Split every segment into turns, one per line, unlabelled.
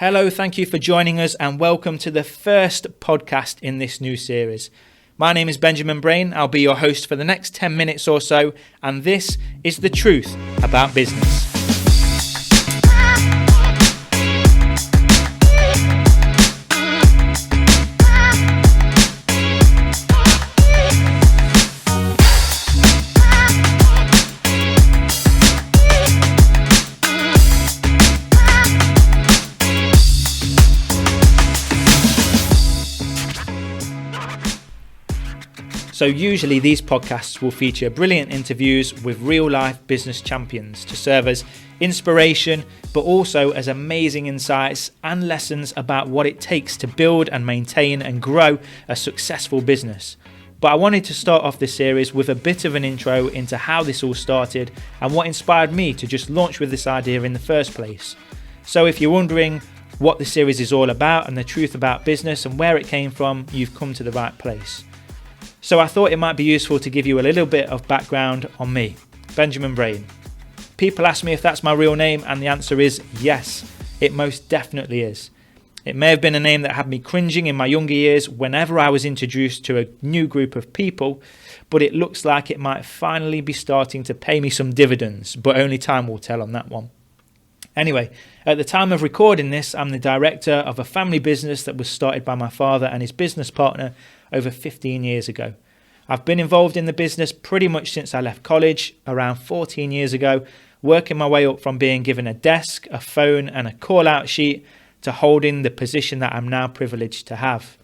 Hello, thank you for joining us and welcome to the first podcast in this new series. My name is Benjamin Brain. I'll be your host for the next 10 minutes or so, and this is the truth about business. So usually these podcasts will feature brilliant interviews with real-life business champions to serve as inspiration, but also as amazing insights and lessons about what it takes to build and maintain and grow a successful business. But I wanted to start off this series with a bit of an intro into how this all started and what inspired me to just launch with this idea in the first place. So if you're wondering what the series is all about and the truth about business and where it came from, you've come to the right place. So I thought it might be useful to give you a little bit of background on me, Benjamin Brain. People ask me if that's my real name, and the answer is yes, it most definitely is. It may have been a name that had me cringing in my younger years whenever I was introduced to a new group of people, but it looks like it might finally be starting to pay me some dividends, but only time will tell on that one. Anyway, at the time of recording this, I'm the director of a family business that was started by my father and his business partner over 15 years ago. I've been involved in the business pretty much since I left college around 14 years ago, working my way up from being given a desk, a phone and a call-out sheet to holding the position that I'm now privileged to have.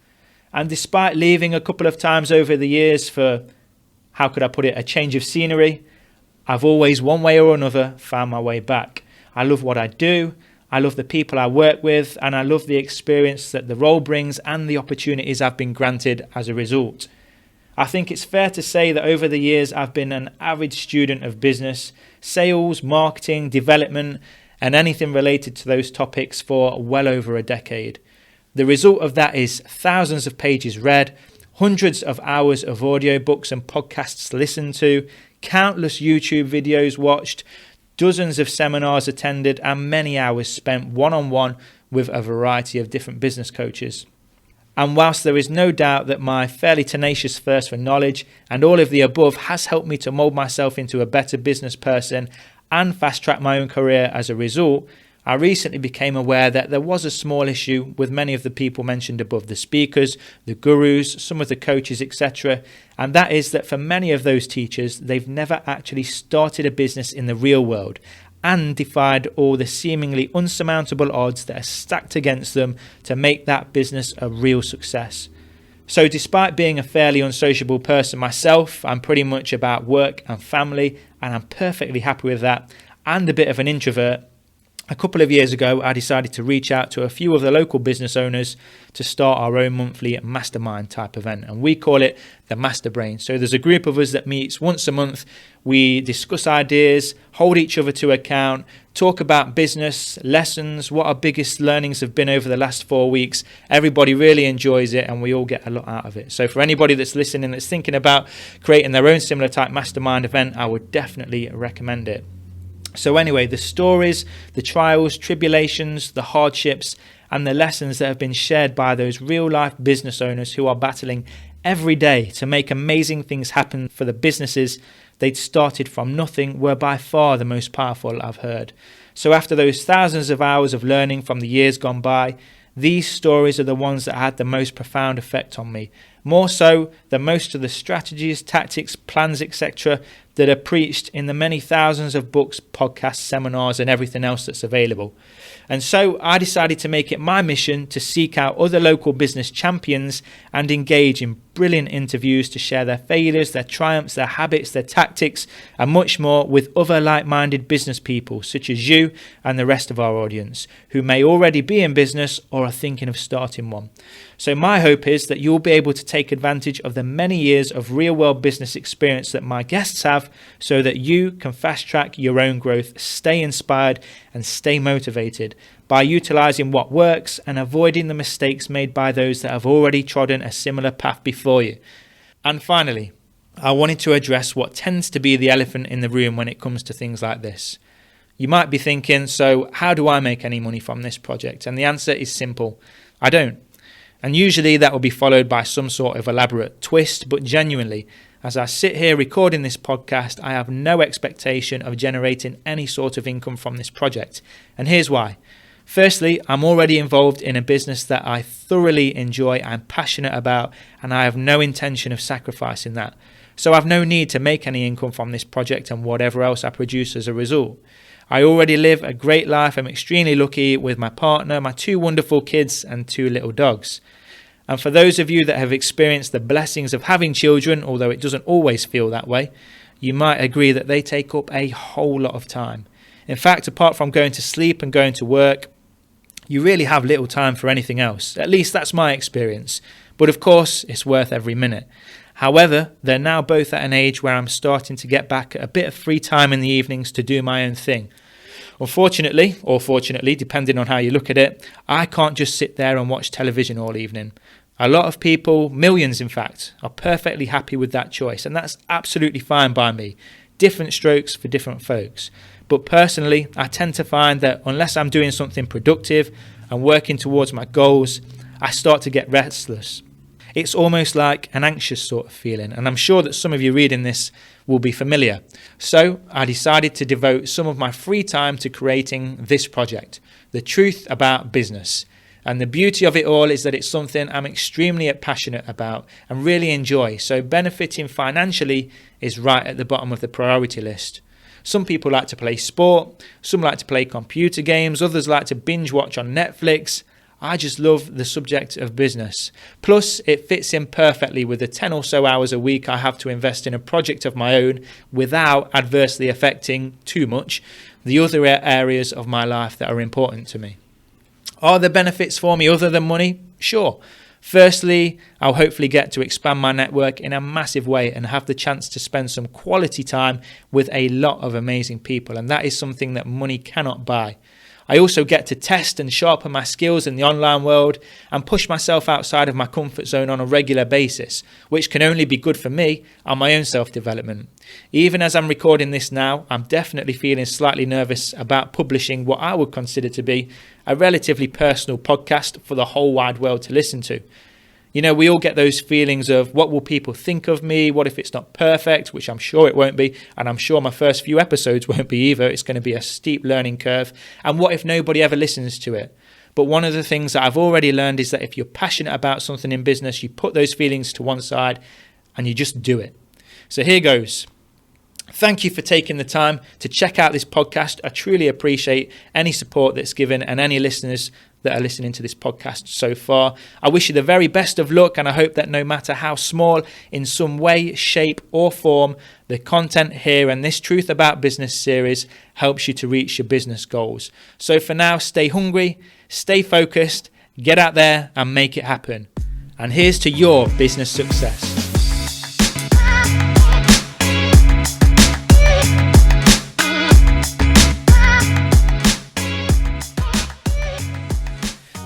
And despite leaving a couple of times over the years for, how could I put it, a change of scenery, I've always one way or another found my way back. I love what I do, I love the people I work with, and I love the experience that the role brings and the opportunities I've been granted as a result. I think it's fair to say that over the years I've been an avid student of business, sales, marketing, development, and anything related to those topics for well over a decade. The result of that is thousands of pages read, hundreds of hours of audiobooks and podcasts listened to, countless YouTube videos watched, dozens of seminars attended, and many hours spent one-on-one with a variety of different business coaches. And whilst there is no doubt that my fairly tenacious thirst for knowledge and all of the above has helped me to mould myself into a better business person and fast-track my own career as a result, I recently became aware that there was a small issue with many of the people mentioned above, the speakers, the gurus, some of the coaches, etc. And that is that for many of those teachers, they've never actually started a business in the real world and defied all the seemingly unsurmountable odds that are stacked against them to make that business a real success. So despite being a fairly unsociable person myself, I'm pretty much about work and family, and I'm perfectly happy with that, and a bit of an introvert. A couple of years ago, I decided to reach out to a few of the local business owners to start our own monthly mastermind type event, and we call it the Master Brain. So there's a group of us that meets once a month. We discuss ideas, hold each other to account, talk about business, lessons, what our biggest learnings have been over the last 4 weeks. Everybody really enjoys it and we all get a lot out of it. So for anybody that's listening that's thinking about creating their own similar type mastermind event, I would definitely recommend it. So anyway, the stories, the trials, tribulations, the hardships, and the lessons that have been shared by those real-life business owners who are battling every day to make amazing things happen for the businesses they'd started from nothing were by far the most powerful I've heard. So after those thousands of hours of learning from the years gone by, these stories are the ones that had the most profound effect on me, more so than most of the strategies, tactics, plans, etc. that are preached in the many thousands of books, podcasts, seminars, and everything else that's available. And so I decided to make it my mission to seek out other local business champions and engage in brilliant interviews to share their failures, their triumphs, their habits, their tactics, and much more with other like-minded business people such as you and the rest of our audience who may already be in business or are thinking of starting one. So my hope is that you'll be able to take advantage of the many years of real-world business experience that my guests have so that you can fast-track your own growth, stay inspired, and stay motivated by utilizing what works and avoiding the mistakes made by those that have already trodden a similar path before you. And finally, I wanted to address what tends to be the elephant in the room when it comes to things like this. You might be thinking, so how do I make any money from this project? And the answer is simple: I don't. And usually that will be followed by some sort of elaborate twist, but genuinely, as I sit here recording this podcast, I have no expectation of generating any sort of income from this project. And here's why. Firstly, I'm already involved in a business that I thoroughly enjoy, I'm passionate about, and I have no intention of sacrificing that. So I've no need to make any income from this project and whatever else I produce as a result. I already live a great life. I'm extremely lucky with my partner, my 2 wonderful kids and 2 little dogs. And for those of you that have experienced the blessings of having children, although it doesn't always feel that way, you might agree that they take up a whole lot of time. In fact, apart from going to sleep and going to work, you really have little time for anything else. At least that's my experience. But of course, it's worth every minute. However, they're now both at an age where I'm starting to get back a bit of free time in the evenings to do my own thing. Unfortunately, or fortunately, depending on how you look at it, I can't just sit there and watch television all evening. A lot of people, millions in fact, are perfectly happy with that choice, and that's absolutely fine by me. Different strokes for different folks. But personally, I tend to find that unless I'm doing something productive and working towards my goals, I start to get restless. It's almost like an anxious sort of feeling, and I'm sure that some of you reading this will be familiar. So I decided to devote some of my free time to creating this project, The Truth About Business. And the beauty of it all is that it's something I'm extremely passionate about and really enjoy, so benefiting financially is right at the bottom of the priority list. Some people like to play sport, some like to play computer games, others like to binge watch on Netflix. I just love the subject of business. Plus, it fits in perfectly with the 10 or so hours a week I have to invest in a project of my own without adversely affecting too much the other areas of my life that are important to me. Are there benefits for me other than money? Sure. Firstly, I'll hopefully get to expand my network in a massive way and have the chance to spend some quality time with a lot of amazing people, and that is something that money cannot buy. I also get to test and sharpen my skills in the online world and push myself outside of my comfort zone on a regular basis, which can only be good for me and my own self-development. Even as I'm recording this now, I'm definitely feeling slightly nervous about publishing what I would consider to be a relatively personal podcast for the whole wide world to listen to. You know, we all get those feelings of what will people think of me? What if it's not perfect? Which I'm sure it won't be. And I'm sure my first few episodes won't be either. It's going to be a steep learning curve. And what if nobody ever listens to it? But one of the things that I've already learned is that if you're passionate about something in business, you put those feelings to one side and you just do it. So here goes. Thank you for taking the time to check out this podcast. I truly appreciate any support that's given and any listeners that are listening to this podcast so far. I wish you the very best of luck, and I hope that no matter how small, in some way, shape or form, the content here and this Truth About Business series helps you to reach your business goals. So for now, stay hungry, stay focused, get out there and make it happen. And here's to your business success.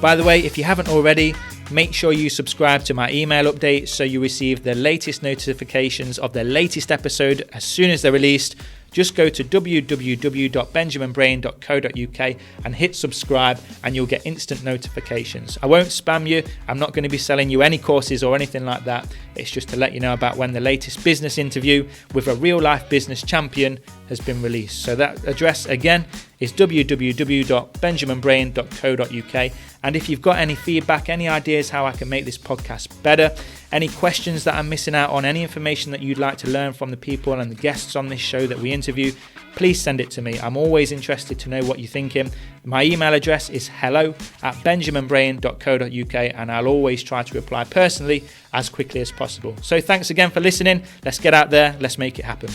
By the way, if you haven't already, make sure you subscribe to my email updates so you receive the latest notifications of the latest episode as soon as they're released. Just go to www.benjaminbrain.co.uk and hit subscribe and you'll get instant notifications. I won't spam you. I'm not going to be selling you any courses or anything like that. It's just to let you know about when the latest business interview with a real life business champion has been released. So that address again is www.benjaminbrain.co.uk. And if you've got any feedback, any ideas how I can make this podcast better, any questions that I'm missing out on, any information that you'd like to learn from the people and the guests on this show that we interview, please send it to me. I'm always interested to know what you're thinking. My email address is hello@benjaminbrain.co.uk, and I'll always try to reply personally as quickly as possible. So thanks again for listening. Let's get out there. Let's make it happen.